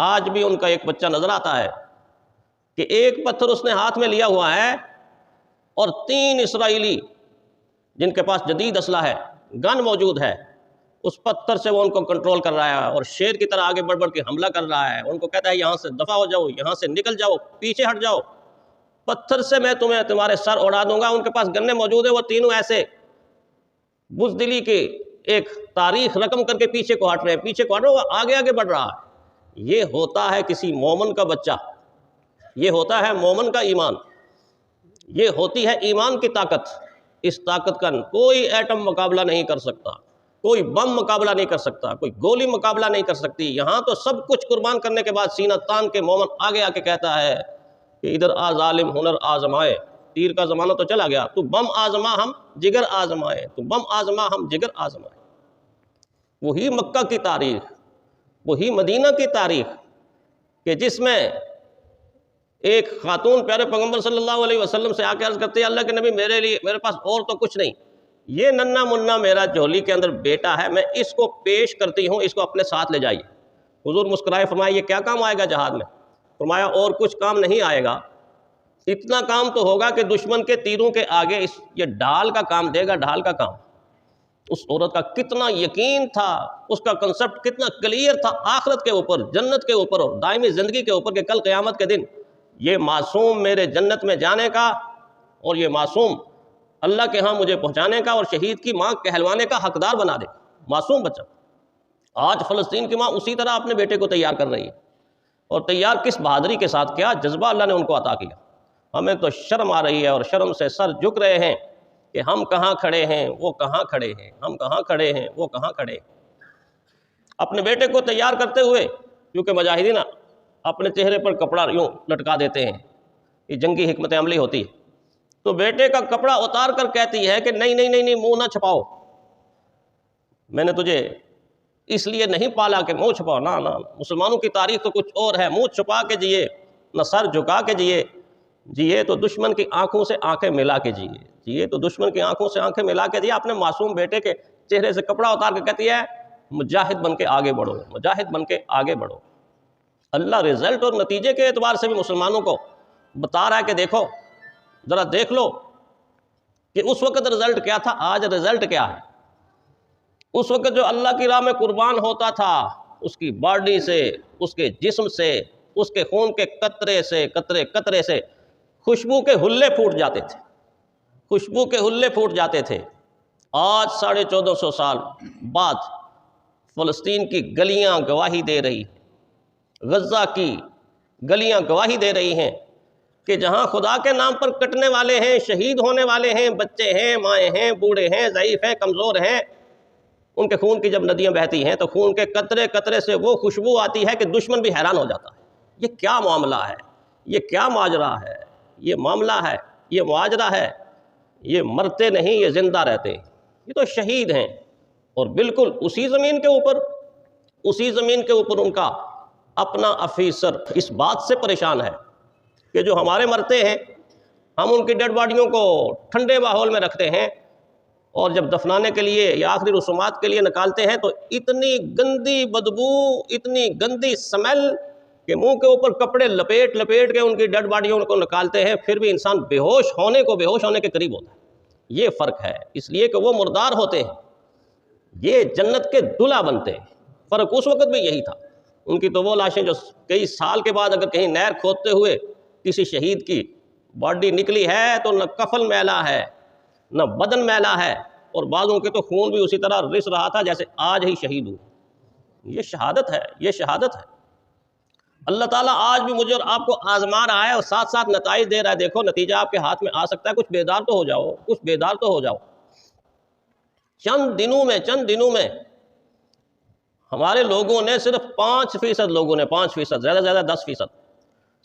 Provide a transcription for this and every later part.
آج بھی ان کا ایک بچہ نظر آتا ہے کہ ایک پتھر اس نے ہاتھ میں لیا ہوا ہے اور 3 اسرائیلی جن کے پاس جدید اسلحہ ہے، گن موجود ہے، اس پتھر سے وہ ان کو کنٹرول کر رہا ہے اور شیر کی طرح آگے بڑھ بڑھ کے حملہ کر رہا ہے۔ ان کو کہتا ہے یہاں سے دفع ہو جاؤ، یہاں سے نکل جاؤ، پیچھے ہٹ جاؤ، پتھر سے میں تمہارے سر اڑا دوں گا۔ ان کے پاس گنے موجود ہیں، وہ تینوں ایسے بزدلی کی ایک تاریخ رقم کر کے پیچھے کو ہٹ رہے ہیں، پیچھے کو ہٹ رہے ہیں، وہ آگے آگے بڑھ رہا ہے۔ یہ ہوتا ہے کسی مومن کا بچہ، یہ ہوتا ہے مومن کا ایمان، یہ ہوتی ہے ایمان کی طاقت۔ اس طاقت کا کوئی ایٹم مقابلہ نہیں کر سکتا، کوئی بم مقابلہ نہیں کر سکتا، کوئی گولی مقابلہ نہیں کر سکتی۔ یہاں تو سب کچھ قربان کرنے کے بعد سینہ تان کے مومن آگے آ کے کہتا ہے کہ ادھر آ ظالم ہنر آزمائے، تیر کا زمانہ تو چلا گیا، تو بم آزما ہم جگر آزمائے، تو بم آزما ہم جگر آزمائے۔ وہی مکہ کی تاریخ، وہی مدینہ کی تاریخ کہ جس میں ایک خاتون پیارے پیغمبر صلی اللہ علیہ وسلم سے آ کے عرض کرتے ہیں اللہ کے نبی میرے پاس اور تو کچھ نہیں، یہ ننھا منا میرا جھولی کے اندر بیٹا ہے، میں اس کو پیش کرتی ہوں، اس کو اپنے ساتھ لے جائیے۔ حضور مسکرائے، فرمایا یہ کیا کام آئے گا جہاد میں؟ فرمایا اور کچھ کام نہیں آئے گا، اتنا کام تو ہوگا کہ دشمن کے تیروں کے آگے یہ ڈھال کا کام دے گا، ڈھال کا کام۔ اس عورت کا کتنا یقین تھا، اس کا کنسپٹ کتنا کلیئر تھا آخرت کے اوپر، جنت کے اوپر اور دائمی زندگی کے اوپر، کہ کل قیامت کے دن یہ معصوم میرے جنت میں جانے کا اور یہ معصوم اللہ کے ہاں مجھے پہنچانے کا اور شہید کی ماں کہلوانے کا حقدار بنا دے، معصوم بچہ۔ آج فلسطین کی ماں اسی طرح اپنے بیٹے کو تیار کر رہی ہے، اور تیار کس بہادری کے ساتھ، کیا جذبہ اللہ نے ان کو عطا کیا۔ ہمیں تو شرم آ رہی ہے اور شرم سے سر جھک رہے ہیں کہ ہم کہاں کھڑے ہیں، وہ کہاں کھڑے ہیں، ہم کہاں کھڑے ہیں، وہ کہاں کھڑے ہیں۔ اپنے بیٹے کو تیار کرتے ہوئے، کیونکہ مجاہدین اپنے چہرے پر کپڑا یوں لٹکا دیتے ہیں، یہ جنگی حکمت عملی ہوتی ہے، تو بیٹے کا کپڑا اتار کر کہتی ہے کہ نہیں نہیں نہیں نہیں، منہ نہ چھپاؤ، میں نے تجھے اس لیے نہیں پالا کہ منہ چھپاؤ، نہ نہ، مسلمانوں کی تاریخ تو کچھ اور ہے، منہ چھپا کے جیے، نہ سر جھکا کے جیے، جیے تو دشمن کی آنکھوں سے آنکھیں ملا کے جیے، جیے تو دشمن کی آنکھوں سے آنکھیں ملا کے جیے۔ اپنے معصوم بیٹے کے چہرے سے کپڑا اتار کے کہتی ہے مجاہد بن کے آگے بڑھو، مجاہد بن کے آگے بڑھو۔ اللہ رزلٹ اور نتیجے کے اعتبار سے بھی مسلمانوں کو بتا رہا ہے کہ دیکھو، ذرا دیکھ لو کہ اس وقت رزلٹ کیا تھا، آج رزلٹ کیا ہے۔ اس وقت جو اللہ کی راہ میں قربان ہوتا تھا، اس کی باڈی سے، اس کے جسم سے، اس کے خون کے قطرے سے، قطرے قطرے سے خوشبو کے حلے پھوٹ جاتے تھے، خوشبو کے حلے پھوٹ جاتے تھے۔ آج 1450 سال بعد فلسطین کی گلیاں گواہی دے رہی ہیں، غزہ کی گلیاں گواہی دے رہی ہیں کہ جہاں خدا کے نام پر کٹنے والے ہیں، شہید ہونے والے ہیں، بچے ہیں، مائیں ہیں، بوڑھے ہیں، ضعیف ہیں، کمزور ہیں، ان کے خون کی جب ندیاں بہتی ہیں تو خون کے قطرے قطرے سے وہ خوشبو آتی ہے کہ دشمن بھی حیران ہو جاتا ہے۔ یہ کیا معاملہ ہے، یہ کیا ماجرا ہے، یہ معاملہ ہے، یہ ماجرا ہے، یہ مرتے نہیں، یہ زندہ رہتے، یہ تو شہید ہیں۔ اور بالکل اسی زمین کے اوپر ان کا اپنا افیسر اس بات سے پریشان ہے کہ جو ہمارے مرتے ہیں، ہم ان کی ڈیڈ باڈیوں کو ٹھنڈے ماحول میں رکھتے ہیں، اور جب دفنانے کے لیے یا آخری رسومات کے لیے نکالتے ہیں تو اتنی گندی بدبو، اتنی گندی سمیل کہ منہ کے اوپر کپڑے لپیٹ لپیٹ کے ان کی ڈیڈ باڈیوں کو نکالتے ہیں، پھر بھی انسان بے ہوش ہونے کے قریب ہوتا ہے۔ یہ فرق ہے، اس لیے کہ وہ مردار ہوتے ہیں، یہ جنت کے دلہا بنتے ہیں۔ فرق اس وقت بھی یہی تھا۔ ان کی تو وہ لاشیں جو کئی سال کے بعد اگر کہیں نہر کھودتے ہوئے کسی شہید کی باڈی نکلی ہے تو نہ کفن میلا ہے، نہ بدن میلا ہے، اور بعضوں کے تو خون بھی اسی طرح رس رہا تھا جیسے آج ہی شہید ہوئے۔ یہ شہادت ہے، یہ شہادت ہے۔ اللہ تعالیٰ آج بھی مجھے اور آپ کو آزما رہا ہے اور ساتھ ساتھ نتائج دے رہا ہے۔ دیکھو نتیجہ آپ کے ہاتھ میں آ سکتا ہے، کچھ بیدار تو ہو جاؤ، کچھ بیدار تو ہو جاؤ۔ چند دنوں میں ہمارے لوگوں نے صرف 5% لوگوں نے 5%، زیادہ سے زیادہ 10%،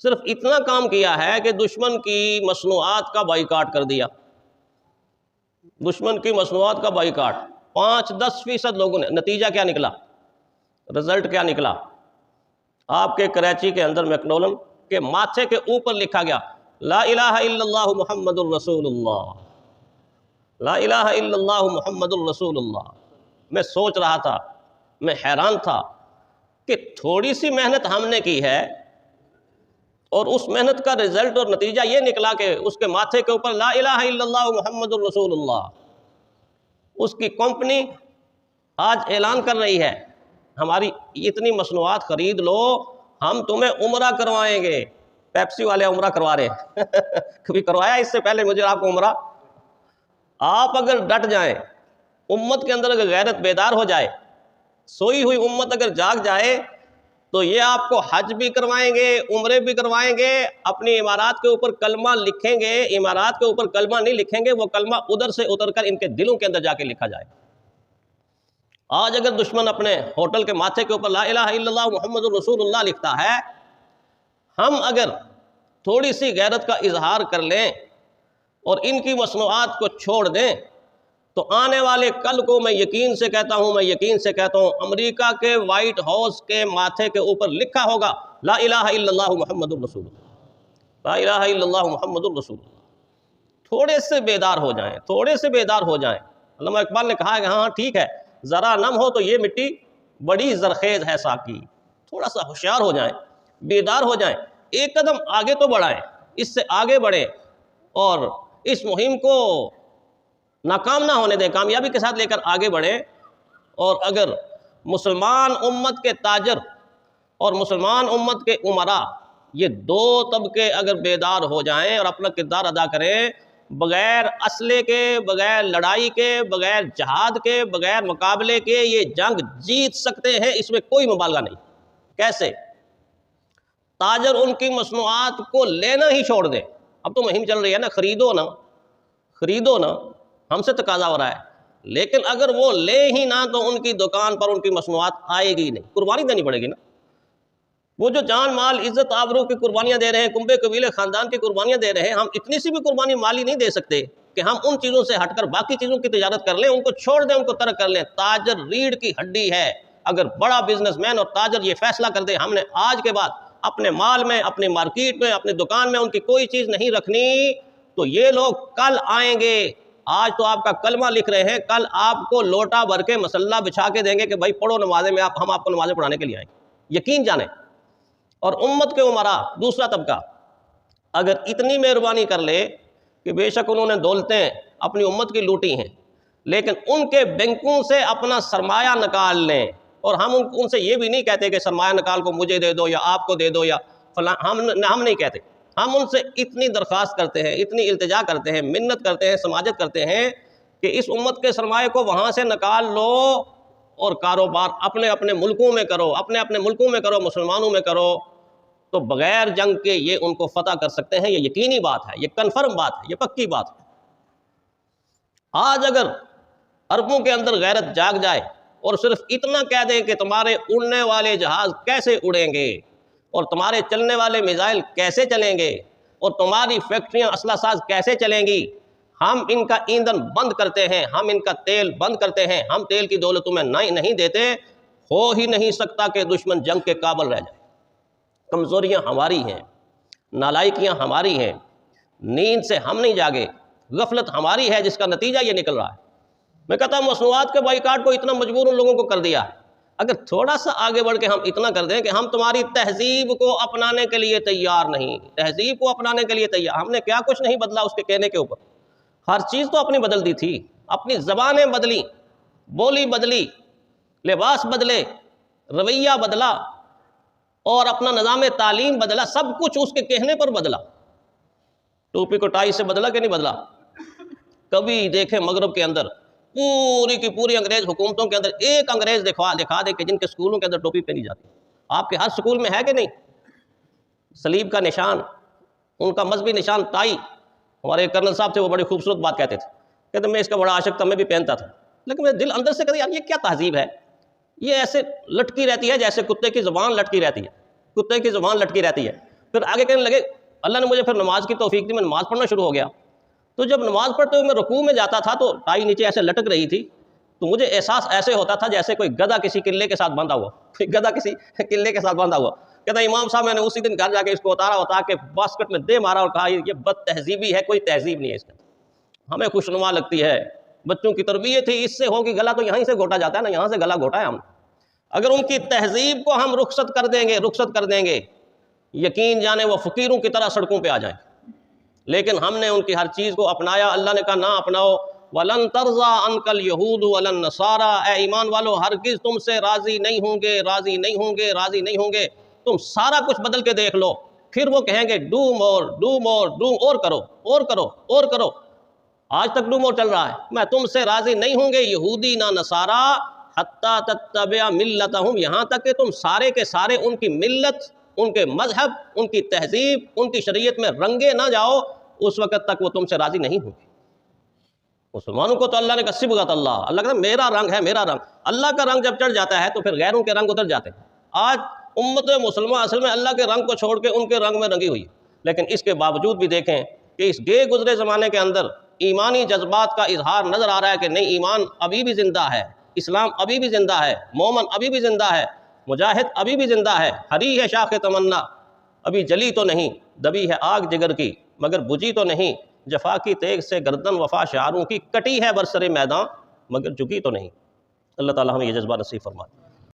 صرف اتنا کام کیا ہے کہ دشمن کی مصنوعات کا بائیکاٹ کر دیا، دشمن کی مصنوعات کا بائیکاٹ۔ 5-10% لوگوں نے۔ نتیجہ کیا نکلا، رزلٹ کیا نکلا؟ آپ کے کراچی کے اندر میکنولن کے ماتھے کے اوپر لکھا گیا لا الہ الا اللہ محمد الرسول اللہ، لا الہ الا اللہ محمد الرسول اللہ۔ میں سوچ رہا تھا، میں حیران تھا کہ تھوڑی سی محنت ہم نے کی ہے اور اس محنت کا رزلٹ اور نتیجہ یہ نکلا کہ اس کے ماتھے کے اوپر لا الہ الا اللہ محمد الرسول اللہ، اس کی کمپنی آج اعلان کر رہی ہے ہماری اتنی مصنوعات خرید لو، ہم تمہیں عمرہ کروائیں گے۔ پیپسی والے عمرہ کروا رہے ہیں کبھی کروایا اس سے پہلے مجھے آپ کو عمرہ؟ آپ اگر ڈٹ جائیں، امت کے اندر اگر غیرت بیدار ہو جائے، سوئی ہوئی امت اگر جاگ جائے، تو یہ آپ کو حج بھی کروائیں گے، عمرے بھی کروائیں گے، اپنی عمارات کے اوپر کلمہ لکھیں گے۔ عمارات کے اوپر کلمہ نہیں لکھیں گے، وہ کلمہ ادھر سے اتر کر ان کے دلوں کے اندر جا کے لکھا جائے۔ آج اگر دشمن اپنے ہوٹل کے ماتھے کے اوپر لا الہ الا اللہ محمد الرسول اللہ لکھتا ہے، ہم اگر تھوڑی سی غیرت کا اظہار کر لیں اور ان کی مصنوعات کو چھوڑ دیں، تو آنے والے کل کو میں یقین سے کہتا ہوں امریکہ کے وائٹ ہاؤس کے ماتھے کے اوپر لکھا ہوگا لا الہ الا اللہ محمد الرسول اللہ، لا الہ الا اللہ محمد الرسول اللہ۔ تھوڑے سے بیدار ہو جائیں، تھوڑے سے بیدار ہو جائیں۔ علامہ اقبال نے کہا کہ ہاں ٹھیک ہے، ذرا نم ہو تو یہ مٹی بڑی زرخیز ہے ساقی۔ تھوڑا سا ہوشیار ہو جائیں، بیدار ہو جائیں، ایک قدم آگے تو بڑھائیں، اس سے آگے بڑھیں اور اس مہم کو ناکام نہ ہونے دیں، کامیابی کے ساتھ لے کر آگے بڑھیں۔ اور اگر مسلمان امت کے تاجر اور مسلمان امت کے امراء، یہ دو طبقے اگر بیدار ہو جائیں اور اپنا کردار ادا کریں، بغیر اسلحے کے، بغیر لڑائی کے، بغیر جہاد کے، بغیر مقابلے کے یہ جنگ جیت سکتے ہیں، اس میں کوئی مبالغہ نہیں۔ کیسے؟ تاجر ان کی مصنوعات کو لینا ہی چھوڑ دیں۔ اب تو مہم چل رہی ہے نا، خریدو نا، خریدو نا، ہم سے تقاضا ہو رہا ہے، لیکن اگر وہ لے ہی نہ تو ان کی دکان پر ان کی مصنوعات آئے گی نہیں، قربانی دینی پڑے گی نا۔ وہ جو جان مال عزت آبرو کی قربانیاں دے رہے ہیں، کنبے قبیلے خاندان کی قربانیاں دے رہے ہیں، ہم اتنی سی بھی قربانی مالی نہیں دے سکتے کہ ہم ان چیزوں سے ہٹ کر باقی چیزوں کی تجارت کر لیں، ان کو چھوڑ دیں، ان کو ترک کر لیں۔ تاجر ریڑھ کی ہڈی ہے۔ اگر بڑا بزنس مین اور تاجر یہ فیصلہ کر دے ہم نے آج کے بعد اپنے مال میں، اپنی مارکیٹ میں، اپنی دکان میں ان کی کوئی چیز نہیں رکھنی، تو یہ لوگ کل آئیں گے۔ آج تو آپ کا کلمہ لکھ رہے ہیں، کل آپ کو لوٹا بھر کے مسلح بچھا کے دیں گے کہ بھائی پڑھو نمازیں، میں ہم آپ کو نمازیں پڑھانے کے لیے آئیں گے، یقین جانیں۔ اور امت کے امراء، دوسرا طبقہ، اگر اتنی مہربانی کر لے کہ بے شک انہوں نے دولتیں اپنی امت کی لوٹی ہیں، لیکن ان کے بینکوں سے اپنا سرمایہ نکال لیں، اور ہم ان سے یہ بھی نہیں کہتے کہ سرمایہ نکال کو مجھے دے دو یا آپ کو دے دو یا فلاں، ہم نہیں کہتے۔ ہم ان سے اتنی درخواست کرتے ہیں، اتنی التجا کرتے ہیں، منت کرتے ہیں، سماجت کرتے ہیں کہ اس امت کے سرمایہ کو وہاں سے نکال لو اور کاروبار اپنے اپنے ملکوں میں کرو، اپنے اپنے ملکوں میں کرو، مسلمانوں میں کرو، تو بغیر جنگ کے یہ ان کو فتح کر سکتے ہیں۔ یہ یقینی بات ہے، یہ کنفرم بات ہے، یہ پکی بات ہے۔ آج اگر عربوں کے اندر غیرت جاگ جائے اور صرف اتنا کہہ دیں کہ تمہارے اڑنے والے جہاز کیسے اڑیں گے اور تمہارے چلنے والے میزائل کیسے چلیں گے اور تمہاری فیکٹریاں اسلحہ ساز کیسے چلیں گی، ہم ان کا ایندھن بند کرتے ہیں، ہم ان کا تیل بند کرتے ہیں، ہم تیل کی دولت تمہیں نہیں دیتے، ہو ہی نہیں سکتا کہ دشمن جنگ کے قابل رہ جائے۔ کمزوریاں ہماری ہیں، نالائکیاں ہماری ہیں، نیند سے ہم نہیں جاگے، غفلت ہماری ہے، جس کا نتیجہ یہ نکل رہا ہے۔ میں کہتا ہوں مصنوعات کے بائیکاٹ کو اتنا مجبور ان لوگوں کو کر دیا ہے، اگر تھوڑا سا آگے بڑھ کے ہم اتنا کر دیں کہ ہم تمہاری تہذیب کو اپنانے کے لیے تیار نہیں، تہذیب کو اپنانے کے لیے تیار، ہم نے کیا کچھ نہیں بدلا اس کے کہنے کے اوپر، ہر چیز تو اپنی بدل دی تھی، اپنی زبانیں بدلی، بولی بدلی، لباس بدلے، رویہ بدلا اور اپنا نظام تعلیم بدلا، سب کچھ اس کے کہنے پر بدلا۔ ٹوپی کو ٹائی سے بدلا کہ نہیں بدلا؟ کبھی دیکھیں مغرب کے اندر پوری کی پوری انگریز حکومتوں کے اندر ایک انگریز دکھا دے کہ جن کے سکولوں کے اندر ٹوپی پہنی جاتی ہے۔ آپ کے ہر سکول میں ہے کہ نہیں؟ صلیب کا نشان، ان کا مذہبی نشان ٹائی۔ ہمارے کرنل صاحب تھے، وہ بڑی خوبصورت بات کہتے تھے، کہتے میں اس کا بڑا عاشق تھا، میں بھی پہنتا تھا، لیکن میرے دل اندر سے کہتے یار یہ کیا تہذیب ہے، یہ ایسے لٹکی رہتی ہے جیسے کتے کی زبان لٹکی رہتی ہے، کتے کی زبان لٹکی رہتی ہے۔ پھر آگے کہنے لگے اللہ نے مجھے پھر نماز کی توفیق دی، میں نماز پڑھنا شروع ہو گیا، تو جب نماز پڑھتے ہوئے میں رکوع میں جاتا تھا تو ٹائی نیچے ایسے لٹک رہی تھی، تو مجھے احساس ایسے ہوتا تھا جیسے کوئی گدھا کسی قلعے کے ساتھ باندھا ہوا، کوئی گدھا کسی قلعے کے ساتھ باندھا ہوا۔ کہتا امام صاحب میں نے اسی دن گھر جا کے اس کو اتارا کہ باسکٹ میں دے مارا اور کہا یہ بد تہذیبی ہے، کوئی تہذیب نہیں ہے اس کا، ہمیں خوشنما لگتی ہے، بچوں کی تربیت ہی اس سے ہوگی، گلا تو یہیں سے گھوٹا جاتا ہے نا، یہاں سے گلا گھوٹا ہے ہم، اگر ان کی تہذیب کو ہم رخصت کر دیں گے یقین جانے وہ فقیروں کی طرح سڑکوں پہ آ جائیں. لیکن ہم نے ان کی ہر چیز کو اپنایا. اللہ نے کہا نہ اپناؤ. وَلَن تَرْضَىٰ عَنْكَ الْيَهُودُ وَلَا النَّصَارَىٰ، اے ایمان والو ہرگز تم سے راضی نہیں ہوں گے. تم سارا کچھ بدل کے دیکھ لو، پھر وہ کہیں گے ڈو مور کرو. آج تک ڈو مور چل رہا ہے. میں تم سے راضی نہیں ہوں گے یہودی نہ نصارہ حتیٰ تتبع ملتہم، یہاں تک کہ تم سارے کے سارے ان کی ملت، ان کے مذہب، ان کی تہذیب، ان کی شریعت میں رنگے نہ جاؤ، اس وقت تک وہ تم سے راضی نہیں ہوں گے. مسلمانوں کو تو اللہ نے کہا صبغۃ اللہ، اللہ کہتا ہے میرا رنگ ہے میرا رنگ. اللہ کا رنگ جب چڑھ جاتا ہے تو پھر غیروں کے رنگ اتر جاتے ہیں. آج امت مسلمہ اصل میں اللہ کے رنگ کو چھوڑ کے ان کے رنگ میں رنگی ہوئی، لیکن اس کے باوجود بھی دیکھیں کہ اس گئے گزرے زمانے کے اندر ایمانی جذبات کا اظہار نظر آ رہا ہے کہ نہیں، ایمان ابھی بھی زندہ ہے، اسلام ابھی بھی زندہ ہے، مومن ابھی بھی زندہ ہے، مجاہد ابھی بھی زندہ ہے. ہری ہے شاخ تمنا، ابھی جلی تو نہیں، دبی ہے آگ جگر کی مگر بجھی تو نہیں. جفا کی تیغ سے گردن وفا شعاروں کی کٹی ہے برسر میدان مگر جھکی تو نہیں. اللہ تعالی ہمیں یہ جذبہ نصیب فرمائے.